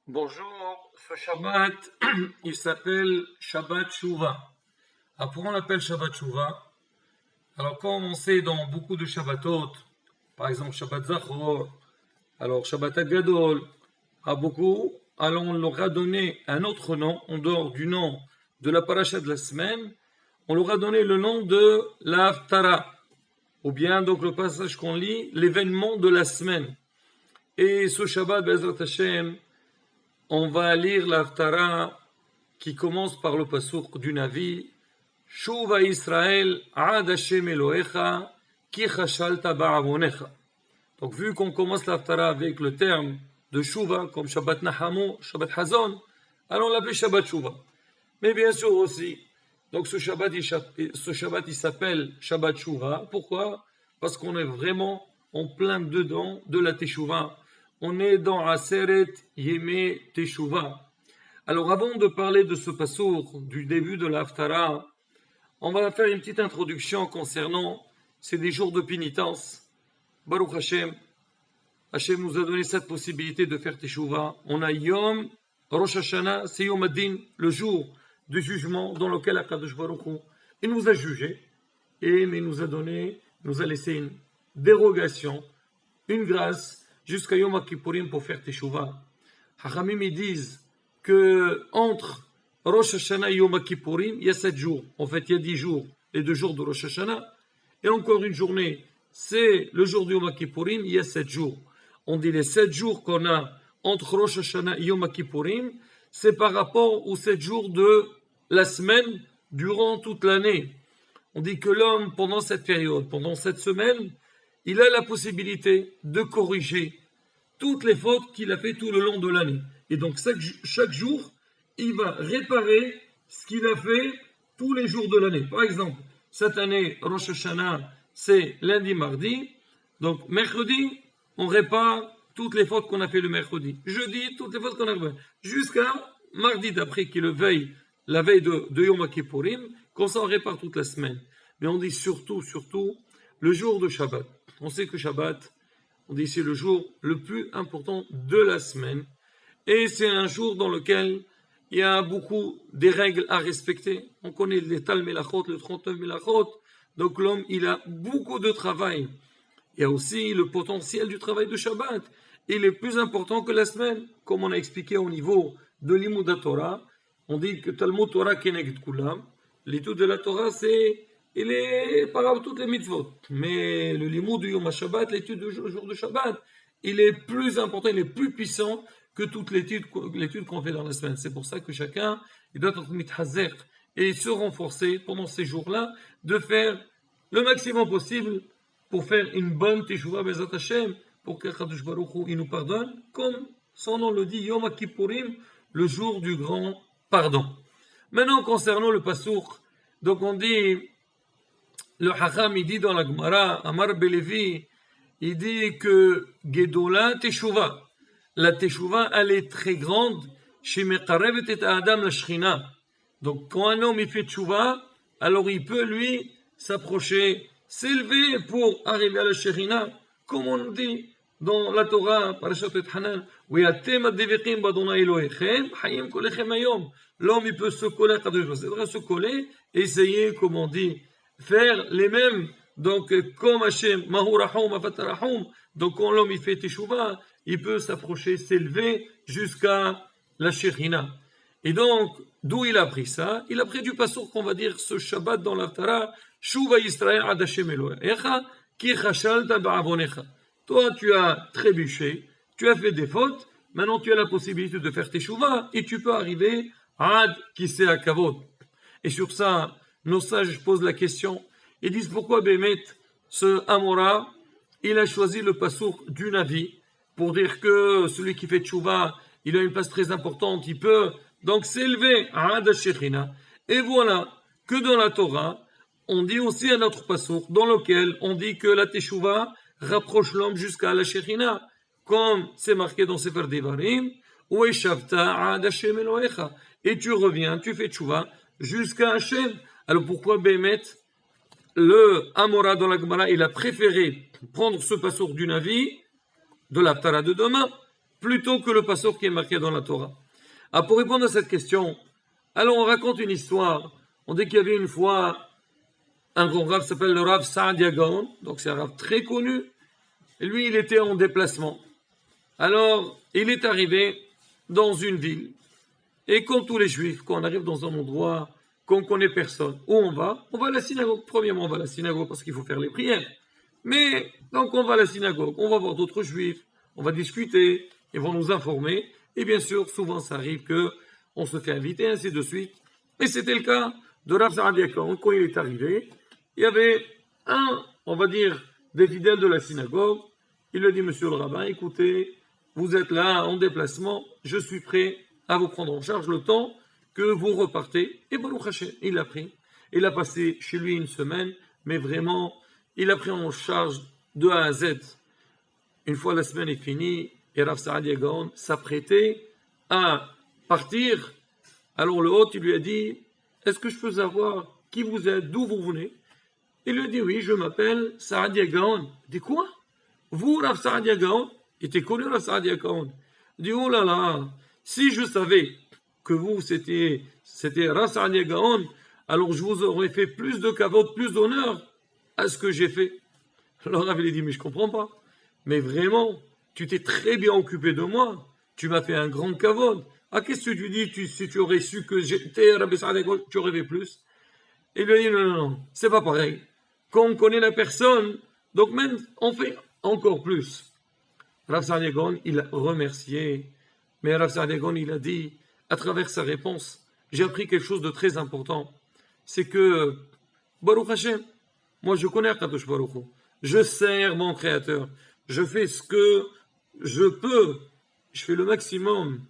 Bonjour, ce Shabbat, il s'appelle Shabbat Shuvah. Alors pourquoi on l'appelle Shabbat Shuvah? Alors comme on sait dans beaucoup de Shabbatot, par exemple Shabbat Zachor, alors Shabbat Agadol, à beaucoup, alors on leur a donné un autre nom, en dehors du nom de la paracha de la semaine, on leur a donné le nom de la Haftara, ou bien donc le passage qu'on lit, l'événement de la semaine. Et ce Shabbat, Bezrat Hashem, on va lire l'Haftara qui commence par le pasuk du Navi Shuva Israël Ad Hashem Elohecha Ki Chashalta Ba'avonecha. Donc vu qu'on commence l'Haftara avec le terme de Shuva comme Shabbat Nahamu, Shabbat Hazon, alors on l'appelle Shabbat Shuva. Mais bien sûr aussi, donc ce Shabbat il s'appelle Shabbat Shuva. Pourquoi? Parce qu'on est vraiment en plein dedans de la Teshuvah. On est dans Aseret Yeme Teshuvah. Alors avant de parler de ce passour, du début de l'Haftara, on va faire une petite introduction concernant ces des jours de pénitence. Baruch Hashem, Hashem nous a donné cette possibilité de faire Teshuvah. On a Yom Rosh Hashanah, c'est Yom Adin, le jour du jugement dans lequel Akadosh Baruch Hu, il nous a jugés et mais nous a laissé une dérogation, une grâce jusqu'à Yom Kippourim pour faire Teshuvah. Hachamim ils disent que entre Rosh Hashanah et Yom Kippourim, il y a 7 jours. En fait, il y a 10 jours, les 2 jours de Rosh Hashanah, et encore une journée, c'est le jour de Yom Kippourim, il y a 7 jours. On dit les 7 jours qu'on a entre Rosh Hashanah et Yom Kippourim, c'est par rapport aux 7 jours de la semaine durant toute l'année. On dit que l'homme, pendant cette période, pendant cette semaine, il a la possibilité de corriger toutes les fautes qu'il a fait tout le long de l'année. Et donc chaque jour, il va réparer ce qu'il a fait tous les jours de l'année. Par exemple, cette année, Rosh Hashanah, c'est lundi, mardi. Donc mercredi, on répare toutes les fautes qu'on a fait le mercredi. Jeudi, toutes les fautes qu'on a fait. Jusqu'à mardi d'après, qui est la veille de Yom Kippourim, comme ça on répare toute la semaine. Mais on dit surtout, le jour de Shabbat. On sait que Shabbat, on dit c'est le jour le plus important de la semaine. Et c'est un jour dans lequel il y a beaucoup des règles à respecter. On connaît les Tal Melachot, les 39 Melachot. Donc l'homme, il a beaucoup de travail. Il y a aussi le potentiel du travail de Shabbat. Il est plus important que la semaine. Comme on a expliqué au niveau de l'Imud Torah, on dit que Talmud Torah Keneged Kulam. L'étude de la Torah, il est par rapport à toutes les mitzvot. Mais le Limud du Yom HaShabbat, l'étude du jour de Shabbat, il est plus important, il est plus puissant que toute l'étude qu'on fait dans la semaine. C'est pour ça que chacun, il doit être mithazer et se renforcer pendant ces jours-là, de faire le maximum possible pour faire une bonne Teshuvah Bezat Hashem, pour qu'Akadosh Baruch Hu, il nous pardonne, comme son nom le dit, Yom Kippourim, le jour du grand pardon. Maintenant, concernant le Passouk, donc on dit, le Hacham, il dit dans la Gemara, Amar Belevi, il dit que Gedola Teshuvah, la Teshuvah, elle est très grande, chez Mekarevet et Adam la Shrina. Donc, quand un homme il fait Teshuvah, alors il peut lui s'approcher, s'élever pour arriver à la Shrina, comme on dit dans la Torah, Parashat et Hanan, l'homme il peut se coller à Kadosh Baruch Hu, il devrait se coller, essayer, comme on dit, faire les mêmes, donc comme Hashem, Mahu Rahum, Afat Rahum, donc quand l'homme il fait Teshuvah, il peut s'approcher, s'élever jusqu'à la Shekhinah. Et donc, d'où il a pris ça? Il a pris du passouk qu'on va dire ce Shabbat dans l'Haftara, Shuva Yisrael Ad Hashem Elohecha, Ki Chashalta Ba'avonecha. Toi, tu as trébuché, tu as fait des fautes, maintenant tu as la possibilité de faire Teshuvah, et tu peux arriver Ad Kisei HaKavod. Et sur ça, nos sages posent la question, ils disent pourquoi Bémet, ce Amora, il a choisi le passouk du Navi, pour dire que celui qui fait Teshuvah, il a une place très importante, il peut donc s'élever à Ad Shechina. Et voilà que dans la Torah, on dit aussi un autre passouk, dans lequel on dit que la Teshuvah rapproche l'homme jusqu'à la Shechina, comme c'est marqué dans Sefer Devarim, ou Eshavta Ad Hashem Elohecha. Et tu reviens, tu fais Teshuvah jusqu'à Hashem. Alors pourquoi Bémet, le Amora dans la Gemara, il a préféré prendre ce passouk du Navi, de l'Haftara de demain, plutôt que le passour qui est marqué dans la Torah. Alors pour répondre à cette question, alors on raconte une histoire. On dit qu'il y avait une fois un grand rav qui s'appelle le Rav Saadia Gaon, donc c'est un rav très connu, et lui il était en déplacement. Alors il est arrivé dans une ville, et comme tous les juifs, quand on arrive dans un endroit qu'on ne connaît personne, où on va à la synagogue. Premièrement, on va à la synagogue parce qu'il faut faire les prières. Mais, donc on va à la synagogue, on va voir d'autres juifs, on va discuter, ils vont nous informer, et bien sûr, souvent ça arrive qu'on se fait inviter, ainsi de suite. Et c'était le cas de Rav Saadia Gaon. Quand il est arrivé, il y avait on va dire, des fidèles de la synagogue. Il lui a dit, monsieur le rabbin, écoutez, vous êtes là en déplacement, je suis prêt à vous prendre en charge le temps que vous repartez. Et Baruch Hashem, il l'a pris. Il a passé chez lui une semaine, mais vraiment, il a pris en charge de A à Z. Une fois la semaine est finie, et Rav Saadia Gaon s'apprêtait à partir. Alors le hôte, il lui a dit, est-ce que je peux savoir qui vous êtes, d'où vous venez? Il lui a dit, oui, je m'appelle Saadia Gaon. Il dit, quoi? Vous, Rav Saadia Gaon? Il était connu, Rav Saadia Gaon. Il dit, oh là là, si je savais que vous, c'était Rav Saadia Gaon, alors je vous aurais fait plus de kavod, plus d'honneur à ce que j'ai fait. Alors Rav, il a dit, mais je comprends pas. Mais vraiment, tu t'es très bien occupé de moi. Tu m'as fait un grand kavod. Ah, qu'est-ce que tu dis, si tu aurais su que j'étais Rabbi Saadia Gaon, tu aurais fait plus? Et il lui a dit, non, c'est pas pareil. Quand on connaît la personne, donc même, on fait encore plus. Rav Saadia Gaon, il a remercié, mais Rav Saadia Gaon, il a dit, à travers sa réponse, j'ai appris quelque chose de très important. C'est que, Baruch Hashem, moi je connais Akadosh Baruch Hu, je sers mon Créateur, je fais ce que je peux, je fais le maximum,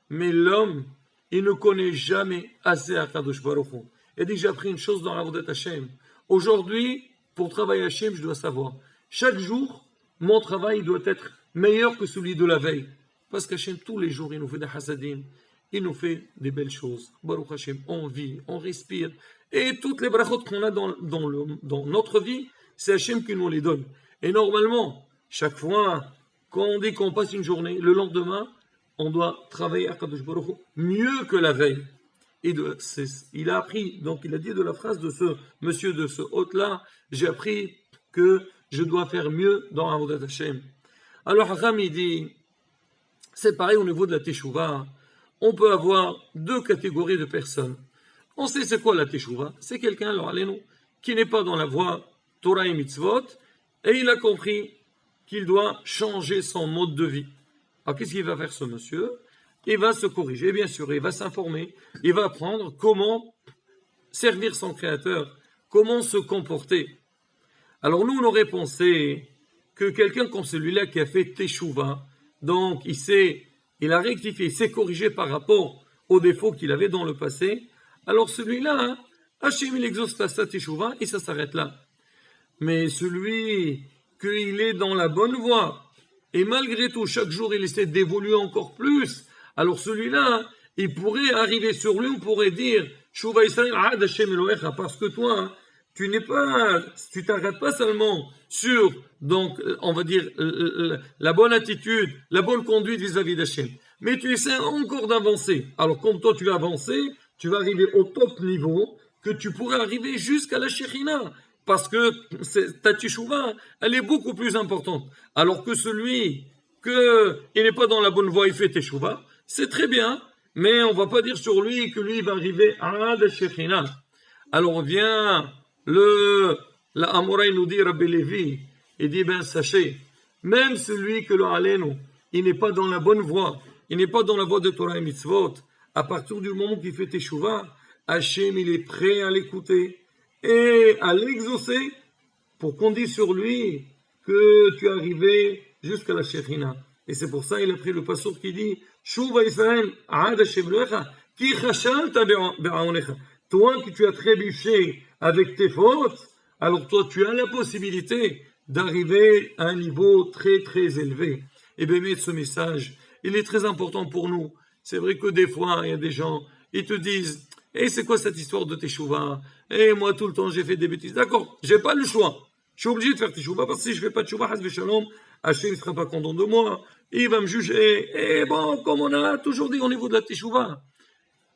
mais l'homme, il ne connaît jamais assez Akadosh Baruch Hu. Il dit, j'ai appris une chose dans la Avodat Hashem. Aujourd'hui, pour travailler Hashem, je dois savoir, chaque jour, mon travail doit être meilleur que celui de la veille. Parce qu'Hachem, tous les jours, il nous fait des hasadim, il nous fait des belles choses. Baruch Hashem, on vit, on respire. Et toutes les brachot qu'on a dans notre vie, c'est Hachem qui nous les donne. Et normalement, chaque fois, quand on dit qu'on passe une journée, le lendemain, on doit travailler à Kadosh Baruch Hu mieux que la veille. Il a appris, donc il a dit de la phrase de ce monsieur, de ce hôte-là, j'ai appris que je dois faire mieux dans Avodat Hashem. Alors Hacham, il dit, c'est pareil au niveau de la Teshuvah. On peut avoir deux catégories de personnes. On sait c'est quoi la Teshuvah. C'est quelqu'un, alors allez-nous, qui n'est pas dans la voie Torah et Mitzvot, et il a compris qu'il doit changer son mode de vie. Alors qu'est-ce qu'il va faire ce monsieur? Il va se corriger, bien sûr, il va s'informer, il va apprendre comment servir son Créateur, comment se comporter. Alors nous, on aurait pensé que quelqu'un comme celui-là qui a fait Teshuvah, donc il a rectifié, il s'est corrigé par rapport aux défauts qu'il avait dans le passé, alors celui-là, Hachem, il exauce sa Teshuvah et ça s'arrête là. Mais celui qu'il est dans la bonne voie, et malgré tout, chaque jour, il essaie d'évoluer encore plus, alors celui-là, il pourrait arriver sur lui, on pourrait dire, Shuvah Israël, Ad Hashem Elohecha, parce que toi, tu t'arrêtes pas seulement sur, donc, on va dire, la bonne attitude, la bonne conduite vis-à-vis d'Hachem, mais tu essaies encore d'avancer. Alors, comme toi, tu vas avancer, tu vas arriver au top niveau, que tu pourrais arriver jusqu'à la Shekhinah, parce que ta Teshuvah, elle est beaucoup plus importante. Alors que celui il n'est pas dans la bonne voie, il fait Teshuvah, c'est très bien, mais on ne va pas dire sur lui que lui va arriver à la Shekhinah. Alors vient la Amoraï nous dit, Rabbi Lévi, il dit, ben sachez, même celui que le Alenu, il n'est pas dans la bonne voie, il n'est pas dans la voie de Torah et Mitzvot, à partir du moment qu'il fait Teshuvah, Hachem, il est prêt à l'écouter et à l'exaucer pour qu'on dise sur lui que tu es arrivé jusqu'à la Shekhinah. Et c'est pour ça qu'il a pris le passour qui dit Shuvah Israël, Ad Hashem Elohecha, ki chashalta be'aonecha. Toi qui tu as trébuché avec tes fautes, alors toi tu as la possibilité d'arriver à un niveau très très élevé. Et bien, ce message, il est très important pour nous. C'est vrai que des fois, il y a des gens, ils te disent c'est quoi cette histoire de Teshuvah? Moi tout le temps j'ai fait des bêtises. D'accord, j'ai pas le choix. Je suis obligé de faire Teshuvah parce que si je fais pas Teshuvah, Haz v'Shalom, Hachem ne sera pas content de moi, il va me juger. Et bon, comme on a toujours dit au niveau de la Teshuvah,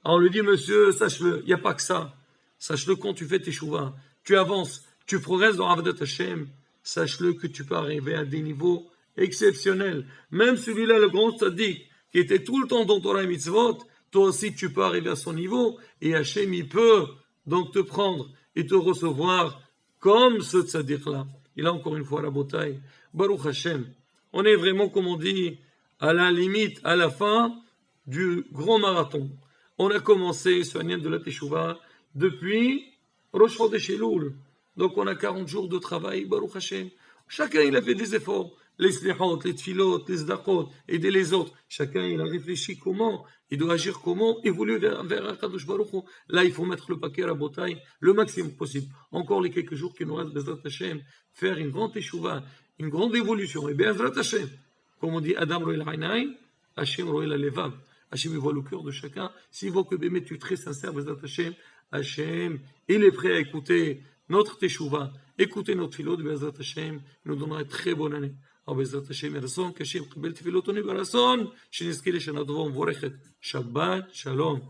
on lui dit, monsieur, sache-le, il n'y a pas que ça. Sache-le quand tu fais Teshuvah, tu avances, tu progresses dans Avodat Hashem, sache-le que tu peux arriver à des niveaux exceptionnels. Même celui-là, le grand tzaddik, qui était tout le temps dans Torah et Mitzvot, toi aussi tu peux arriver à son niveau, et Hashem, il peut donc te prendre et te recevoir comme ce tzaddik-là. Il a encore une fois la bataille. Baruch Hashem. On est vraiment, comme on dit, à la limite, à la fin du grand marathon. On a commencé ce Anyan de la Teshuvah depuis Rosh Chodesh Elul. Donc on a 40 jours de travail, Baruch Hashem. Chacun il a fait des efforts. Les slihot, les tfilot, les zdachot, aider les autres. Chacun il a réfléchi comment, il doit agir comment, évoluer vers Akadosh Baruch Hu. Là il faut mettre le paquet à la bataille le maximum possible. Encore les quelques jours qui nous restent, Bezrat Hashem, faire une grande Teshuvah, une grande évolution. Et Bezrat Hashem, comme on dit, Adam roel ha'inayn, Hashem roel ha'levav. Hashem, il voit le cœur de chacun. S'il voit que Bémet, tu es très sincère, Bezrat Hashem, Hashem, il est prêt à écouter notre Teshuvah, écouter notre philo de Bezrat Hashem, il nous donnera une très bonne année. בעזרת השם ירצון, כשם קבל תפילותינו ברצון, שנזכה לשנה טובה ומבורכת. שבת שלום.